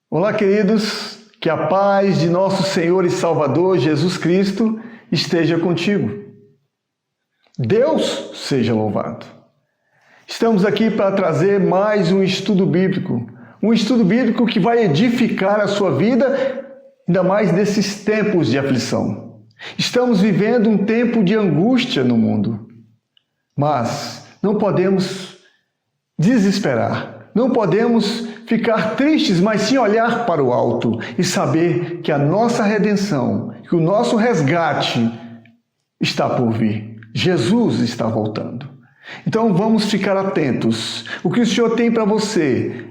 Olá, queridos, que a paz de nosso Senhor e Salvador Jesus Cristo esteja contigo. Deus seja louvado. Estamos aqui para trazer mais um estudo bíblico que vai edificar a sua vida, ainda mais nesses tempos de aflição. Estamos vivendo um tempo de angústia no mundo, mas não podemos desesperar, não podemos ficar tristes, mas sim olhar para o alto e saber que a nossa redenção, que o nosso resgate está por vir. Jesus está voltando. Então vamos ficar atentos. O que o Senhor tem para você?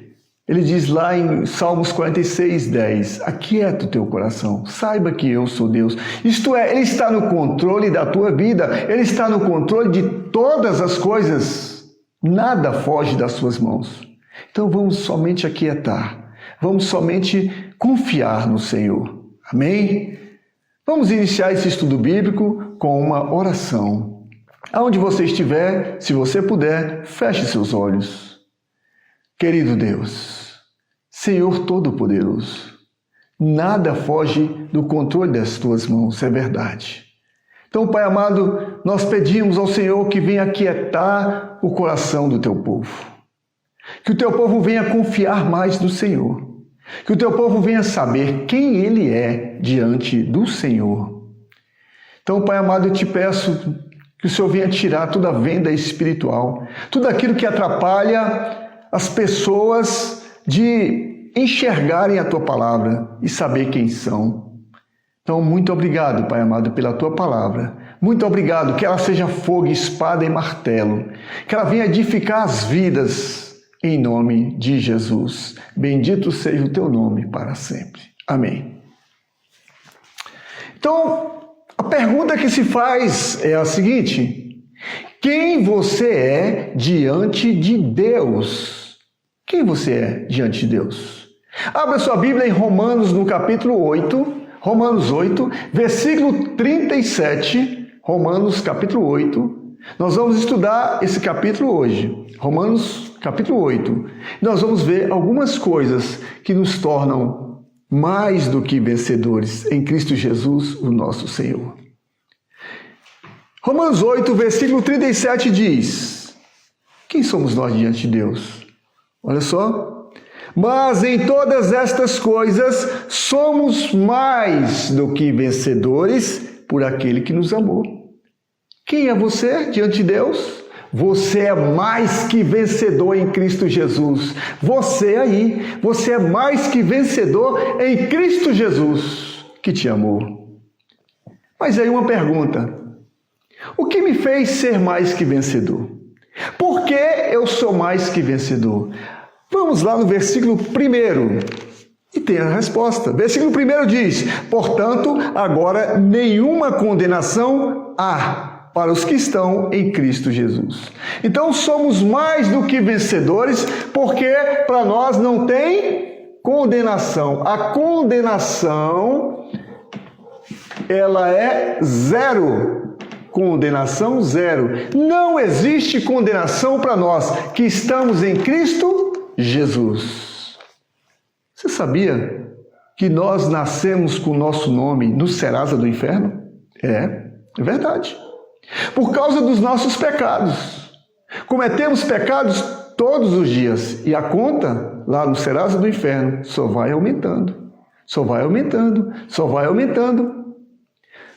Ele diz lá em Salmos 46:10, aquieta o teu coração, saiba que eu sou Deus. Isto é, Ele está no controle da tua vida, Ele está no controle de todas as coisas. Nada foge das suas mãos. Então vamos somente aquietar, vamos somente confiar no Senhor. Amém? Vamos iniciar esse estudo bíblico com uma oração. Aonde você estiver, se você puder, feche seus olhos. Querido Deus, Senhor Todo-Poderoso, nada foge do controle das tuas mãos, é verdade. Então, Pai amado, nós pedimos ao Senhor que venha aquietar o coração do teu povo. Que o teu povo venha confiar mais no Senhor. Que o teu povo venha saber quem Ele é diante do Senhor. Então, Pai amado, eu te peço que o Senhor venha tirar toda a venda espiritual, tudo aquilo que atrapalha as pessoas de enxergarem a Tua palavra e saber quem são. Então, muito obrigado, Pai amado, pela Tua palavra. Muito obrigado, que ela seja fogo, espada e martelo. Que ela venha edificar as vidas, em nome de Jesus. Bendito seja o Teu nome para sempre. Amém. Então, a pergunta que se faz é a seguinte: quem você é diante de Deus? Quem você é diante de Deus? Abra sua Bíblia em Romanos, no capítulo 8, Romanos 8, versículo 37, Romanos capítulo 8. Nós vamos estudar esse capítulo hoje, Romanos capítulo 8. Nós vamos ver algumas coisas que nos tornam mais do que vencedores em Cristo Jesus, o nosso Senhor. Romanos 8, versículo 37 diz: quem somos nós diante de Deus? Olha só. Mas em todas estas coisas somos mais do que vencedores por aquele que nos amou. Quem é você diante de Deus? Você é mais que vencedor em Cristo Jesus. Você aí, você é mais que vencedor em Cristo Jesus, que te amou. Mas aí uma pergunta: o que me fez ser mais que vencedor? Por que eu sou mais que vencedor? Vamos lá no versículo 1 e tem a resposta. Versículo 1 diz: portanto, agora nenhuma condenação há para os que estão em Cristo Jesus. Então somos mais do que vencedores, porque para nós não tem condenação. A condenação, ela é zero. Condenação zero. Não existe condenação para nós que estamos em Cristo Jesus. Você sabia que nós nascemos com o nosso nome no Serasa do Inferno? É verdade. Por causa dos nossos pecados. Cometemos pecados todos os dias e a conta lá no Serasa do Inferno só vai aumentando, só vai aumentando, só vai aumentando.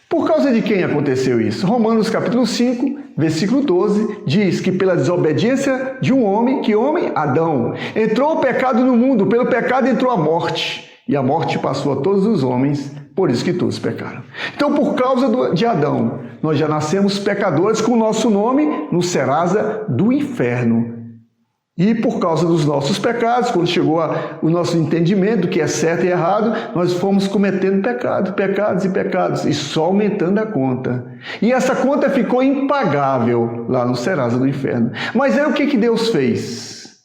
Por causa de quem aconteceu isso? Romanos capítulo 5, versículo 12, diz que pela desobediência de um homem, que homem? Adão. Entrou o pecado no mundo, pelo pecado entrou a morte, e a morte passou a todos os homens, por isso que todos pecaram. Então, por causa de Adão, nós já nascemos pecadores com o nosso nome no Serasa do Inferno. E por causa dos nossos pecados, quando chegou o nosso entendimento do que é certo e errado, nós fomos cometendo pecados e pecados, e só aumentando a conta. E essa conta ficou impagável lá no Serasa do Inferno. Mas aí o que Deus fez?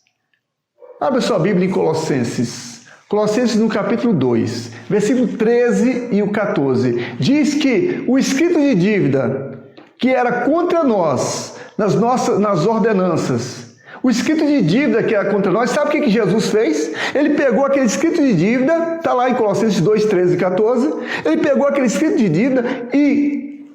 Abra sua Bíblia em Colossenses. Colossenses no capítulo 2, versículo 13 e o 14. Diz que o escrito de dívida que era contra nós, nas ordenanças, O escrito de dívida que era contra nós, sabe o que Jesus fez? Ele pegou aquele escrito de dívida, está lá em Colossenses 2, 13 e 14, ele pegou aquele escrito de dívida e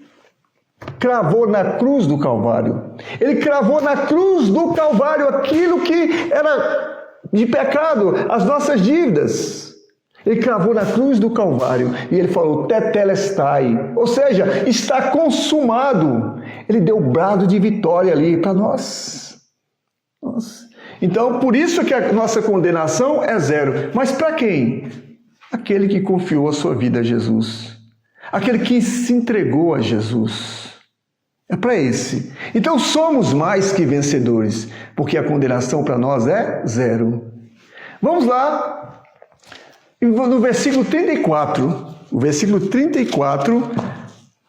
cravou na cruz do Calvário. Ele cravou na cruz do Calvário aquilo que era de pecado, as nossas dívidas. Ele cravou na cruz do Calvário e ele falou, tetelestai, ou seja, está consumado. Ele deu o brado de vitória ali para nós. Então, por isso que a nossa condenação é zero. Mas para quem? Aquele que confiou a sua vida a Jesus. Aquele que se entregou a Jesus. É para esse. Então, somos mais que vencedores, porque a condenação para nós é zero. Vamos lá, no versículo 34, o versículo 34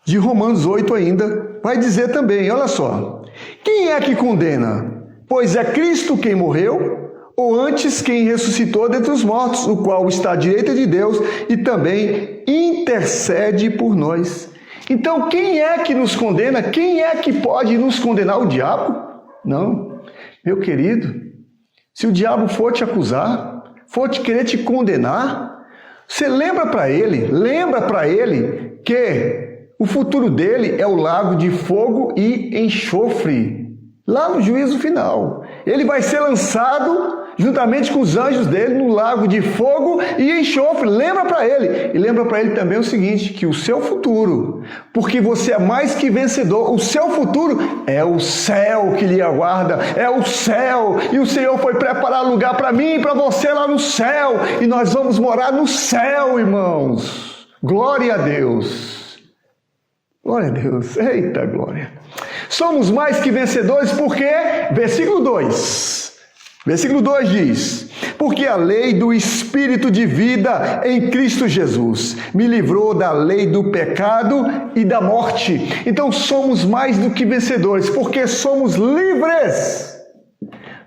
de Romanos 8 ainda, vai dizer também, olha só. Quem é que condena? Pois é Cristo quem morreu, ou antes quem ressuscitou dentre os mortos, o qual está à direita de Deus e também intercede por nós. Então, quem é que nos condena? Quem é que pode nos condenar? O diabo? Não. Meu querido, se o diabo for te acusar, for te querer te condenar, você lembra para ele que o futuro dele é o lago de fogo e enxofre. Lá no juízo final, ele vai ser lançado juntamente com os anjos dele no lago de fogo e enxofre. Lembra para ele. E lembra para ele também o seguinte, que o seu futuro, porque você é mais que vencedor, o seu futuro é o céu que lhe aguarda, é o céu. E o Senhor foi preparar lugar para mim e para você lá no céu. E nós vamos morar no céu, irmãos. Glória a Deus. Glória a Deus. Eita glória. Somos mais que vencedores porque, versículo 2. Versículo 2 diz, porque a lei do Espírito de vida em Cristo Jesus me livrou da lei do pecado e da morte. Então somos mais do que vencedores, porque somos livres.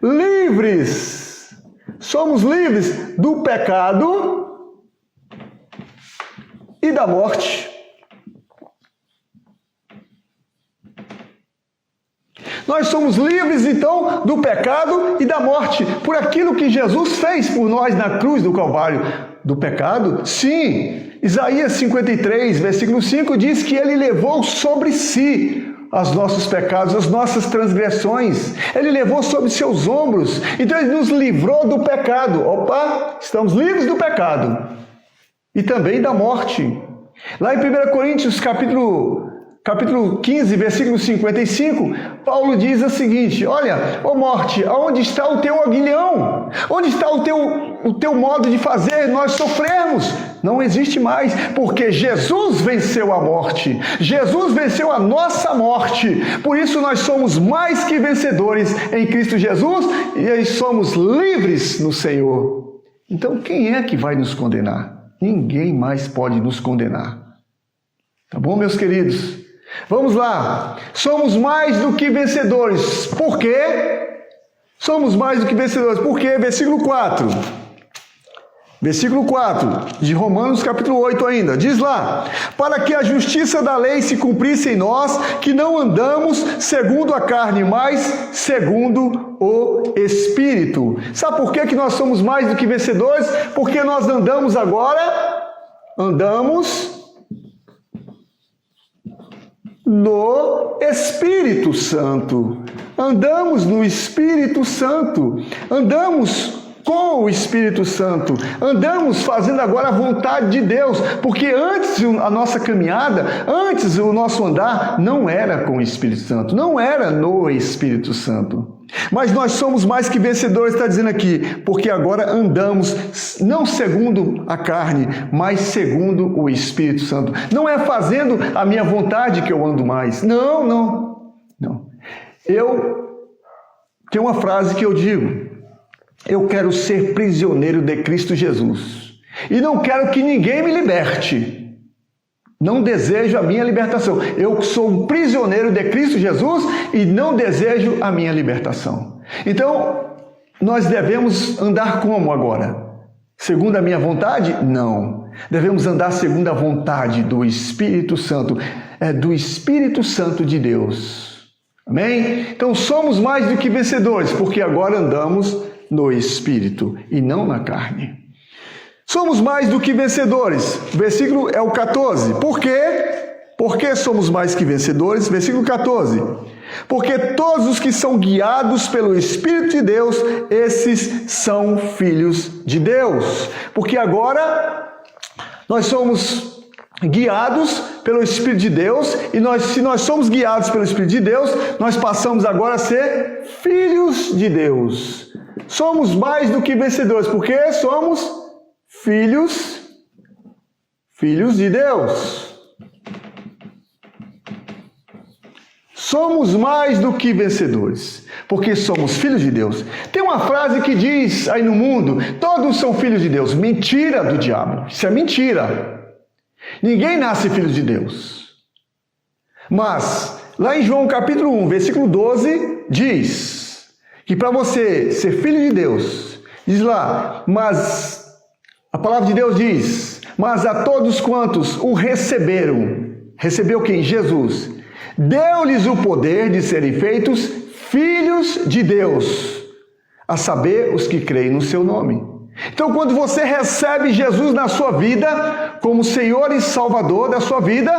Livres. Somos livres do pecado e da morte. Nós somos livres, então, do pecado e da morte, por aquilo que Jesus fez por nós na cruz do Calvário. Do pecado? Sim. Isaías 53, versículo 5, diz que ele levou sobre si os nossos pecados, as nossas transgressões. Ele levou sobre seus ombros. Então, ele nos livrou do pecado. Opa, estamos livres do pecado. E também da morte. Lá em 1 Coríntios, capítulo 15, versículo 55, Paulo diz o seguinte, olha, ó morte, aonde está o teu aguilhão? Onde está o teu modo de fazer nós sofrermos? Não existe mais, porque Jesus venceu a morte. Jesus venceu a nossa morte. Por isso nós somos mais que vencedores em Cristo Jesus e somos livres no Senhor. Então quem é que vai nos condenar? Ninguém mais pode nos condenar. Tá bom, meus queridos? Vamos lá, somos mais do que vencedores. Por quê? Somos mais do que vencedores. Por quê? Versículo 4. Versículo 4 de Romanos capítulo 8 ainda. Diz lá, para que a justiça da lei se cumprisse em nós, que não andamos segundo a carne, mas segundo o Espírito. Sabe por que nós somos mais do que vencedores? Porque nós andamos no Espírito Santo. Andamos no Espírito Santo. Andamos com o Espírito Santo. Andamos fazendo agora a vontade de Deus. Porque antes a nossa caminhada, antes o nosso andar, não era com o Espírito Santo. Não era no Espírito Santo. Mas nós somos mais que vencedores, está dizendo aqui, porque agora andamos não segundo a carne, mas segundo o Espírito Santo. Não é fazendo a minha vontade que eu ando mais. Não. Eu tenho uma frase que eu digo, eu quero ser prisioneiro de Cristo Jesus. E não quero que ninguém me liberte. Não desejo a minha libertação. Eu sou um prisioneiro de Cristo Jesus e não desejo a minha libertação. Então, nós devemos andar como agora? Segundo a minha vontade? Não. Devemos andar segundo a vontade do Espírito Santo. É do Espírito Santo de Deus. Amém? Então somos mais do que vencedores, porque agora andamos no Espírito e não na carne. Somos mais do que vencedores. O versículo é o 14. Por quê? Por que somos mais que vencedores? Versículo 14. Porque todos os que são guiados pelo Espírito de Deus, esses são filhos de Deus. Porque agora nós somos guiados pelo Espírito de Deus, e se nós somos guiados pelo Espírito de Deus, nós passamos agora a ser filhos de Deus. Somos mais do que vencedores, porque somos filhos de Deus. Somos mais do que vencedores, porque somos filhos de Deus. Tem uma frase que diz aí no mundo, todos são filhos de Deus. Mentira do diabo, isso é mentira. Ninguém nasce filho de Deus. Mas, lá em João capítulo 1, versículo 12, diz que para você ser filho de Deus, diz lá, mas a palavra de Deus diz, mas a todos quantos o receberam, recebeu quem? Jesus, deu-lhes o poder de serem feitos filhos de Deus, a saber, os que creem no seu nome. Então, quando você recebe Jesus na sua vida, como Senhor e Salvador da sua vida,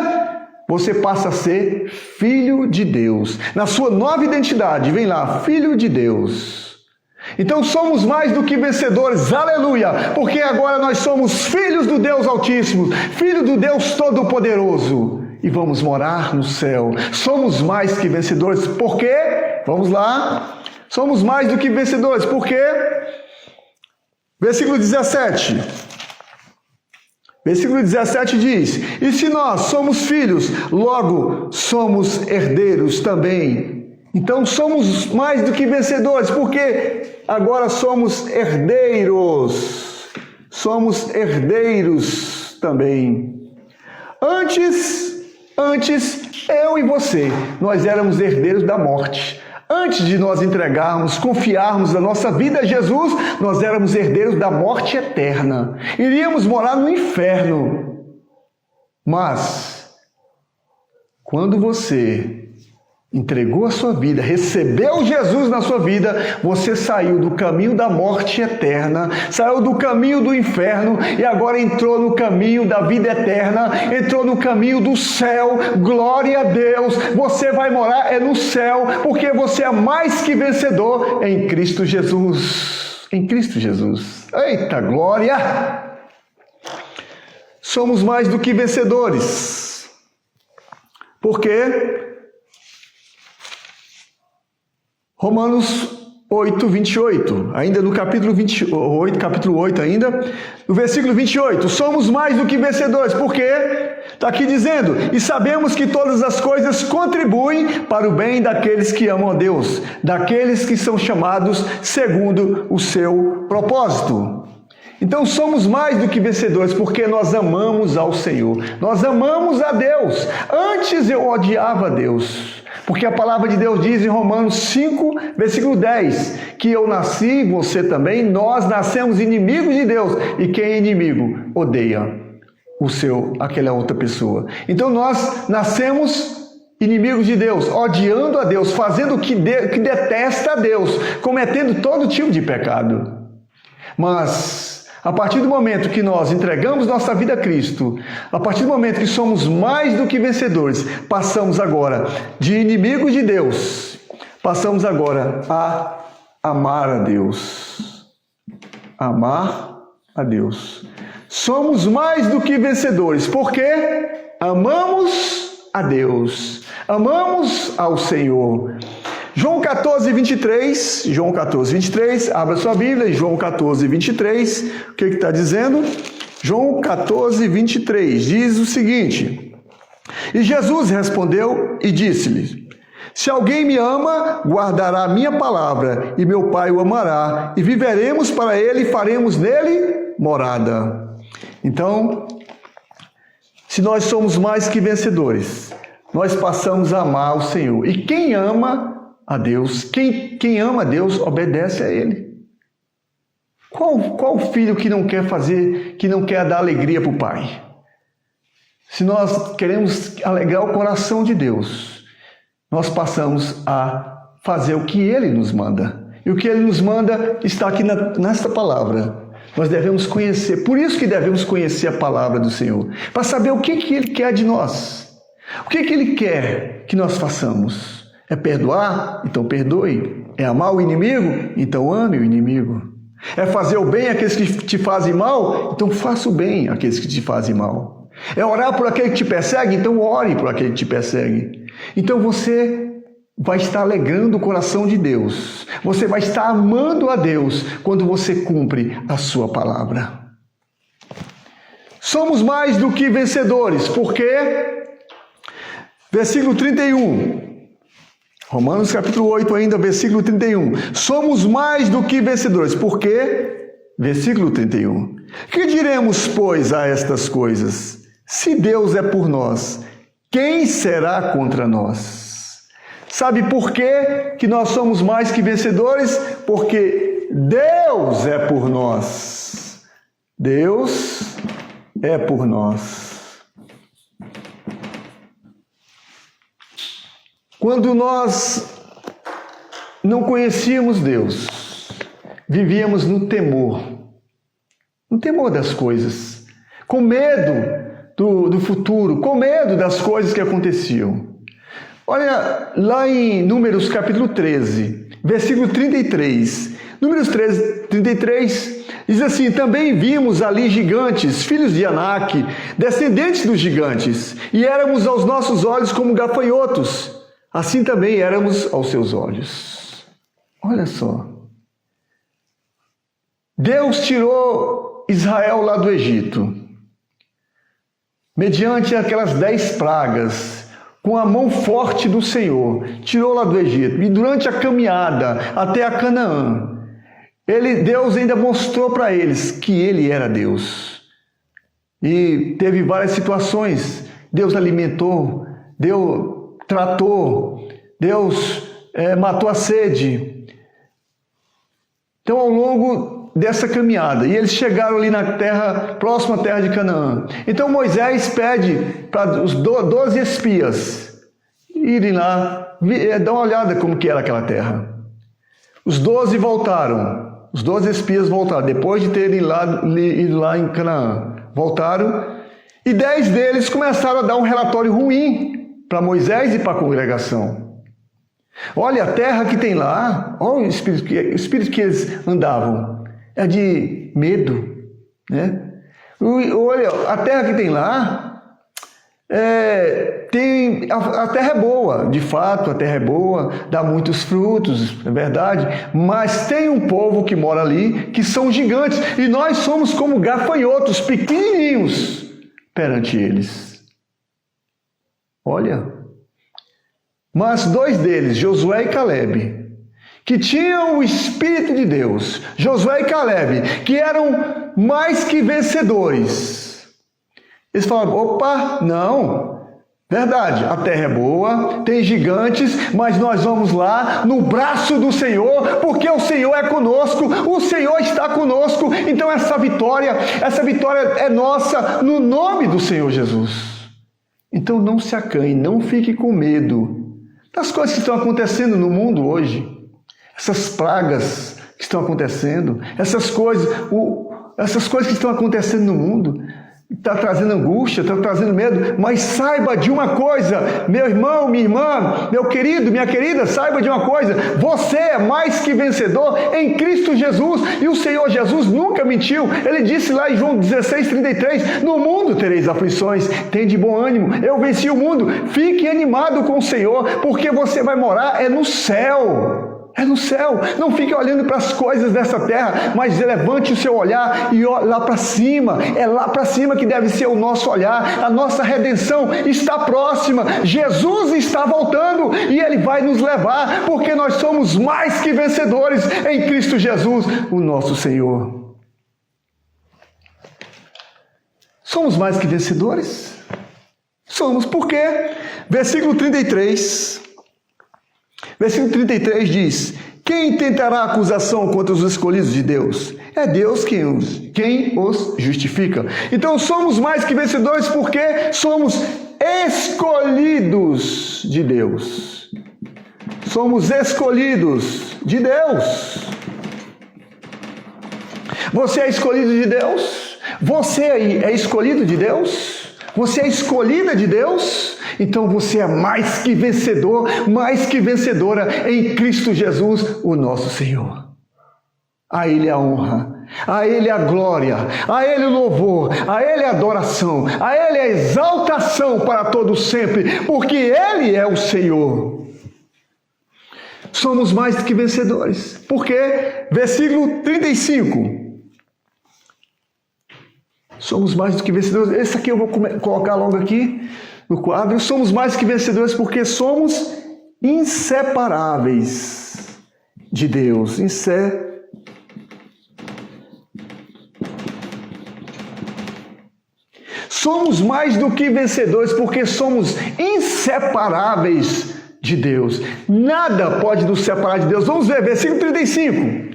você passa a ser filho de Deus. Na sua nova identidade, vem lá, filho de Deus. Então, somos mais do que vencedores, aleluia, porque agora nós somos filhos do Deus Altíssimo, filho do Deus Todo-Poderoso. E vamos morar no céu. Somos mais que vencedores. Por quê? Vamos lá. Somos mais do que vencedores. Por quê? Versículo 17. Versículo 17 diz: e se nós somos filhos, logo somos herdeiros também. Então somos mais do que vencedores, porque agora somos herdeiros. Somos herdeiros também. Antes, eu e você, nós éramos herdeiros da morte. Antes de nós entregarmos, confiarmos a nossa vida a Jesus, nós éramos herdeiros da morte eterna. Iríamos morar no inferno. Mas, quando você entregou a sua vida, recebeu Jesus na sua vida, você saiu do caminho da morte eterna, saiu do caminho do inferno e agora entrou no caminho da vida eterna, entrou no caminho do céu. Glória a Deus! Você vai morar no céu, porque você é mais que vencedor em Cristo Jesus. Em Cristo Jesus. Eita glória! Somos mais do que vencedores. Por quê? Romanos 8, 28, ainda no capítulo 28, capítulo 8 ainda, no versículo 28, somos mais do que vencedores, porque está aqui dizendo, e sabemos que todas as coisas contribuem para o bem daqueles que amam a Deus, daqueles que são chamados segundo o seu propósito. Então somos mais do que vencedores, porque nós amamos ao Senhor, nós amamos a Deus. Antes eu odiava a Deus, porque a palavra de Deus diz em Romanos 5, versículo 10, que eu nasci, você também, nós nascemos inimigos de Deus, e quem é inimigo odeia aquela outra pessoa. Então nós nascemos inimigos de Deus, odiando a Deus, fazendo o que detesta a Deus, cometendo todo tipo de pecado. Mas a partir do momento que nós entregamos nossa vida a Cristo, a partir do momento que somos mais do que vencedores, passamos agora de inimigos de Deus, passamos agora a amar a Deus. Amar a Deus. Somos mais do que vencedores, porque amamos a Deus, amamos ao Senhor. João 14, 23, abra sua Bíblia, João 14, 23, o que está dizendo? João 14, 23, diz o seguinte, e Jesus respondeu e disse-lhe, se alguém me ama, guardará a minha palavra, e meu Pai o amará, e viveremos para ele e faremos nele morada. Então, se nós somos mais que vencedores, nós passamos a amar o Senhor, e quem ama a Deus, quem ama a Deus, obedece a Ele. Qual filho que não quer dar alegria para o pai? Se nós queremos alegrar o coração de Deus, nós passamos a fazer o que Ele nos manda. E o que Ele nos manda está aqui nesta palavra. Nós devemos conhecer, por isso que devemos conhecer a palavra do Senhor, para saber o que Ele quer de nós. O que Ele quer que nós façamos? É perdoar? Então perdoe. É amar o inimigo? Então ame o inimigo. É fazer o bem àqueles que te fazem mal? Então faça o bem àqueles que te fazem mal. É orar por aquele que te persegue? Então ore por aquele que te persegue. Então você vai estar alegrando o coração de Deus. Você vai estar amando a Deus quando você cumpre a sua palavra. Somos mais do que vencedores, porque versículo 31, Romanos capítulo 8 ainda, versículo 31. Somos mais do que vencedores, porque, versículo 31, que diremos, pois, a estas coisas? Se Deus é por nós, quem será contra nós? Sabe por quê que nós somos mais que vencedores? Porque Deus é por nós. Deus é por nós. Quando nós não conhecíamos Deus, vivíamos no temor das coisas, com medo do futuro, com medo das coisas que aconteciam. Olha lá em Números capítulo 13, versículo 33. Números 13, 33 diz assim: também vimos ali gigantes, filhos de Anak, descendentes dos gigantes, e éramos aos nossos olhos como gafanhotos, assim também éramos aos seus olhos. Olha só. Deus tirou Israel lá do Egito, mediante aquelas 10 pragas, com a mão forte do Senhor, tirou lá do Egito. E durante a caminhada até a Canaã, Deus ainda mostrou para eles que Ele era Deus. E teve várias situações. Deus alimentou, Deus tratou, Deus matou a sede. Então, ao longo dessa caminhada, e eles chegaram ali na terra, próxima à terra de Canaã. Então Moisés pede para os 12 espias irem lá, dar uma olhada como que era aquela terra. Os 12 voltaram, os 12 espias voltaram, depois de terem ido lá em Canaã, voltaram, e 10 deles começaram a dar um relatório ruim para Moisés e para a congregação. Olha, a terra que tem lá, olha o espírito que eles andavam, é de medo, né? Olha, a terra que tem lá, a terra é boa, de fato, a terra é boa, dá muitos frutos, é verdade, mas tem um povo que mora ali, que são gigantes, e nós somos como gafanhotos, pequenininhos, perante eles. Olha, mas 2 deles, Josué e Calebe, que tinham o Espírito de Deus, Josué e Calebe, que eram mais que vencedores. Eles falaram: opa, não, verdade, a terra é boa, tem gigantes, mas nós vamos lá no braço do Senhor, porque o Senhor é conosco, o Senhor está conosco, então essa vitória é nossa no nome do Senhor Jesus. Então não se acanhe, não fique com medo das coisas que estão acontecendo no mundo hoje. Essas pragas que estão acontecendo, essas coisas que estão acontecendo no mundo, está trazendo angústia, está trazendo medo, mas saiba de uma coisa, meu irmão, minha irmã, meu querido, minha querida, saiba de uma coisa: você é mais que vencedor em Cristo Jesus, e o Senhor Jesus nunca mentiu. Ele disse lá em João 16:33, no mundo tereis aflições, tende bom ânimo, eu venci o mundo. Fique animado com o Senhor, porque você vai morar no céu. É no céu. Não fique olhando para as coisas dessa terra, mas levante o seu olhar e olhe lá para cima. É lá para cima que deve ser o nosso olhar. A nossa redenção está próxima. Jesus está voltando e Ele vai nos levar, porque nós somos mais que vencedores em Cristo Jesus, o nosso Senhor. Somos mais que vencedores? Somos, porque Versículo 33 diz: quem tentará acusação contra os escolhidos de Deus? É Deus quem os justifica. Então somos mais que vencedores porque somos escolhidos de Deus. somos escolhidos de Deus. Você é escolhido de Deus? Você é escolhido de Deus? Você é escolhida de Deus? Então você é mais que vencedor, mais que vencedora em Cristo Jesus, o nosso Senhor. A Ele a honra, a Ele a glória, a Ele o louvor, a Ele a adoração, a Ele a exaltação para todos sempre, porque Ele é o Senhor. Somos mais do que vencedores. Por quê? Versículo 35. Somos mais do que vencedores. Esse aqui eu vou colocar logo aqui no quadro. Somos mais que vencedores porque somos inseparáveis de Deus. Somos mais do que vencedores porque somos inseparáveis de Deus. Nada pode nos separar de Deus. Vamos ver, versículo 35.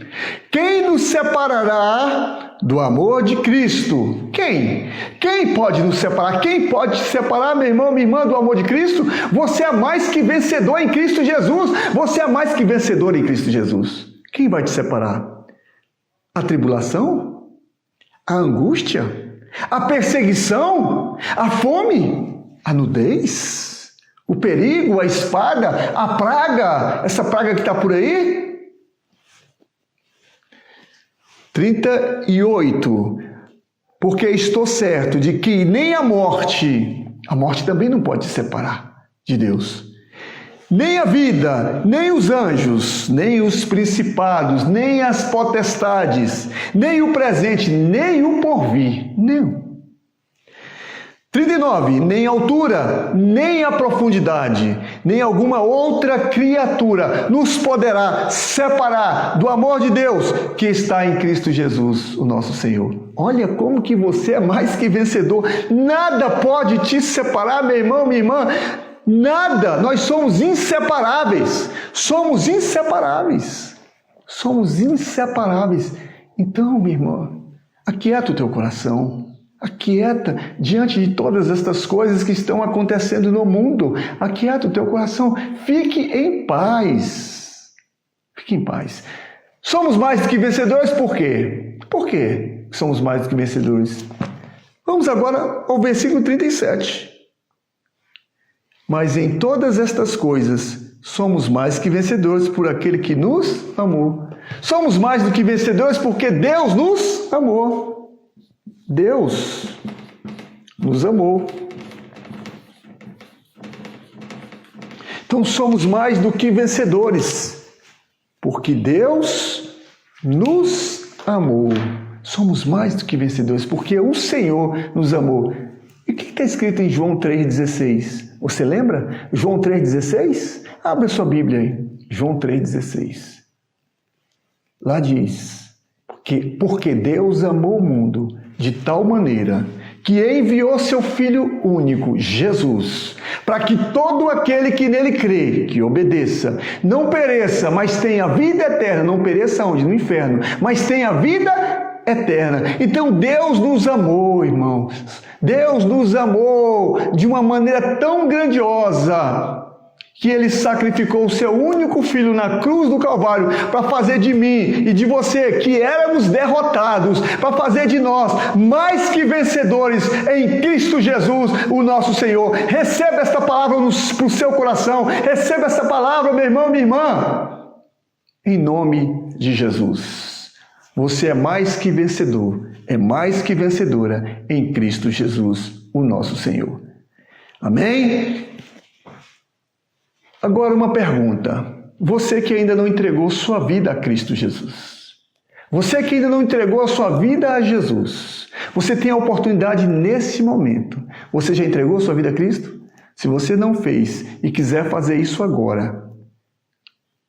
Quem nos separará do amor de Cristo? Quem? Quem pode nos separar? Quem pode te separar, meu irmão, minha irmã, do amor de Cristo? Você é mais que vencedor em Cristo Jesus. Você é mais que vencedor em Cristo Jesus. Quem vai te separar? A tribulação? A angústia? A perseguição? A fome? A nudez? O perigo? A espada? A praga? Essa praga que está por aí? 38. Porque estou certo de que nem a morte também não pode te separar de Deus, nem a vida, nem os anjos, nem os principados, nem as potestades, nem o presente, nem o porvir, nem. 39. Nem a altura, nem a profundidade, nem alguma outra criatura nos poderá separar do amor de Deus que está em Cristo Jesus, o nosso Senhor. Olha como que você é mais que vencedor. Nada pode te separar, meu irmão, minha irmã. Nada. Nós somos inseparáveis. Somos inseparáveis. Somos inseparáveis. Então, minha irmã, aquieta o teu coração. Aquieta diante de todas estas coisas que estão acontecendo no mundo. Aquieta o teu coração. Fique em paz. Fique em paz. Somos mais do que vencedores por quê? Por quê somos mais do que vencedores? Vamos agora ao versículo 37. Mas em todas estas coisas somos mais que vencedores por aquele que nos amou. Somos mais do que vencedores porque Deus nos amou. Deus nos amou. Então somos mais do que vencedores, porque Deus nos amou. Somos mais do que vencedores, porque o Senhor nos amou. E o que está escrito em João 3,16? Você lembra? João 3,16? Abre a sua Bíblia aí. João 3,16. Lá diz, porque Deus amou o mundo de tal maneira que enviou seu Filho único, Jesus, para que todo aquele que nele crê, que obedeça, não pereça, mas tenha vida eterna. Não pereça onde? No inferno. Mas tenha vida eterna. Então Deus nos amou, irmãos. Deus nos amou de uma maneira tão grandiosa que Ele sacrificou o seu único Filho na cruz do Calvário para fazer de mim e de você, que éramos derrotados, para fazer de nós mais que vencedores em Cristo Jesus, o nosso Senhor. Receba esta palavra para o seu coração. Receba esta palavra, meu irmão, minha irmã. Em nome de Jesus. Você é mais que vencedor, é mais que vencedora em Cristo Jesus, o nosso Senhor. Amém? Agora uma pergunta. Você que ainda não entregou sua vida a Cristo Jesus. Você que ainda não entregou a sua vida a Jesus. Você tem a oportunidade nesse momento. Você já entregou sua vida a Cristo? Se você não fez e quiser fazer isso agora,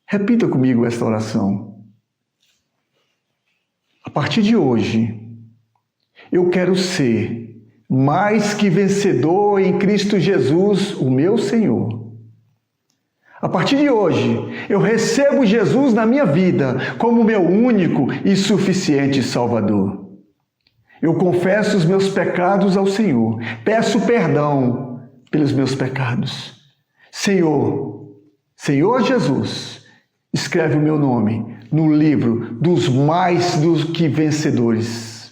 repita comigo esta oração. A partir de hoje, eu quero ser mais que vencedor em Cristo Jesus, o meu Senhor. A partir de hoje, eu recebo Jesus na minha vida como meu único e suficiente Salvador. Eu confesso os meus pecados ao Senhor. Peço perdão pelos meus pecados. Senhor, Senhor Jesus, escreve o meu nome no livro dos mais do que vencedores.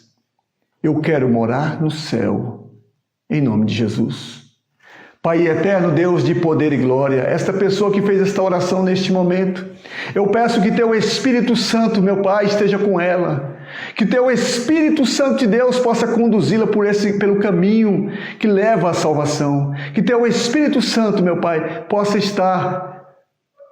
Eu quero morar no céu, em nome de Jesus. Pai eterno, Deus de poder e glória, esta pessoa que fez esta oração neste momento, eu peço que Teu Espírito Santo, meu Pai, esteja com ela. Que Teu Espírito Santo de Deus possa conduzi-la pelo caminho que leva à salvação. Que Teu Espírito Santo, meu Pai, possa estar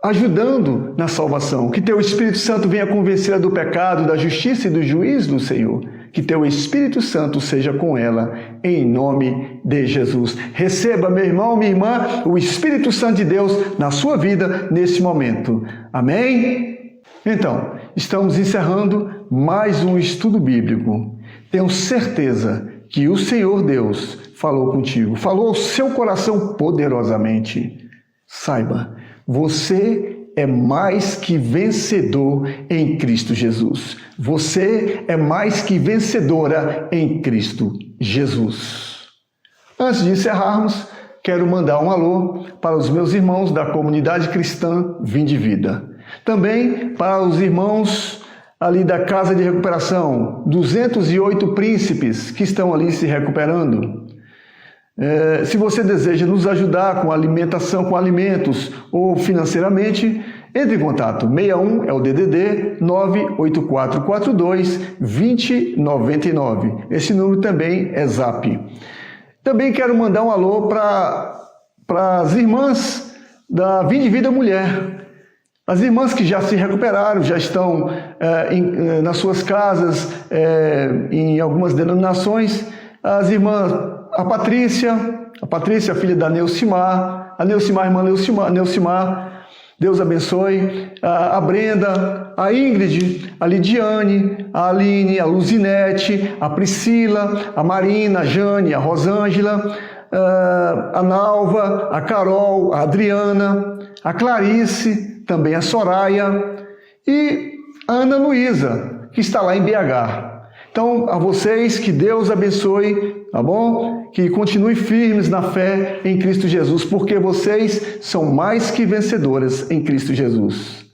ajudando na salvação. Que Teu Espírito Santo venha convencê-la do pecado, da justiça e do juízo do Senhor. Que Teu Espírito Santo seja com ela, em nome de Jesus. Receba, meu irmão, minha irmã, o Espírito Santo de Deus na sua vida nesse momento. Amém? Então, estamos encerrando mais um estudo bíblico. Tenho certeza que o Senhor Deus falou contigo, falou ao seu coração poderosamente. Saiba, você é mais que vencedor em Cristo Jesus. Você é mais que vencedora em Cristo Jesus. Antes de encerrarmos, quero mandar um alô para os meus irmãos da comunidade cristã Vinde Vida. Também para os irmãos ali da Casa de Recuperação, 208 príncipes que estão ali se recuperando. Se você deseja nos ajudar com alimentação, com alimentos ou financeiramente, entre em contato. 61 é o DDD 98442-2099. Esse número também é Zap. Também quero mandar um alô para as irmãs da Vinde Vida Mulher. As irmãs que já se recuperaram, já estão nas suas casas, em algumas denominações. As irmãs, a Patrícia, filha da Neucimar, irmã Neucimar, Deus abençoe, a Brenda, a Ingrid, a Lidiane, a Aline, a Luzinete, a Priscila, a Marina, a Jane, a Rosângela, a Nalva, a Carol, a Adriana, a Clarice, também a Soraya e a Ana Luísa, que está lá em BH. Então, a vocês, que Deus abençoe, tá bom? Que continuem firmes na fé em Cristo Jesus, porque vocês são mais que vencedoras em Cristo Jesus.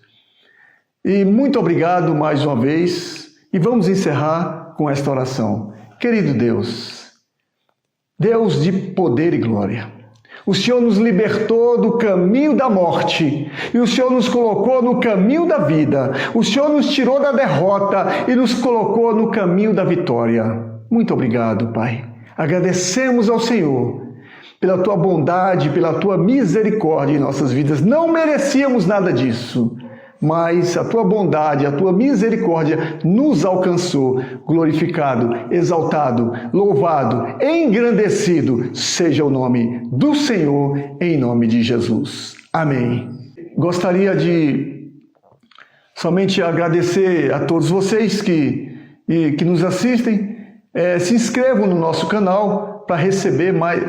E muito obrigado mais uma vez, e vamos encerrar com esta oração. Querido Deus, Deus de poder e glória, o Senhor nos libertou do caminho da morte e o Senhor nos colocou no caminho da vida. O Senhor nos tirou da derrota e nos colocou no caminho da vitória. Muito obrigado, Pai. Agradecemos ao Senhor pela Tua bondade, pela Tua misericórdia em nossas vidas. Não merecíamos nada disso, mas a Tua bondade, a Tua misericórdia nos alcançou. Glorificado, exaltado, louvado, engrandecido seja o nome do Senhor, em nome de Jesus. Amém. Gostaria de somente agradecer a todos vocês que nos assistem. Se inscrevam no nosso canal para receber mais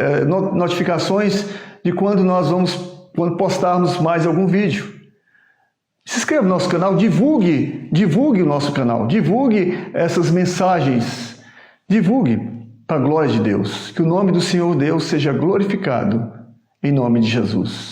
notificações de quando postarmos mais algum vídeo. Se inscreva no nosso canal, divulgue o nosso canal, divulgue essas mensagens, divulgue para a glória de Deus. Que o nome do Senhor Deus seja glorificado, em nome de Jesus.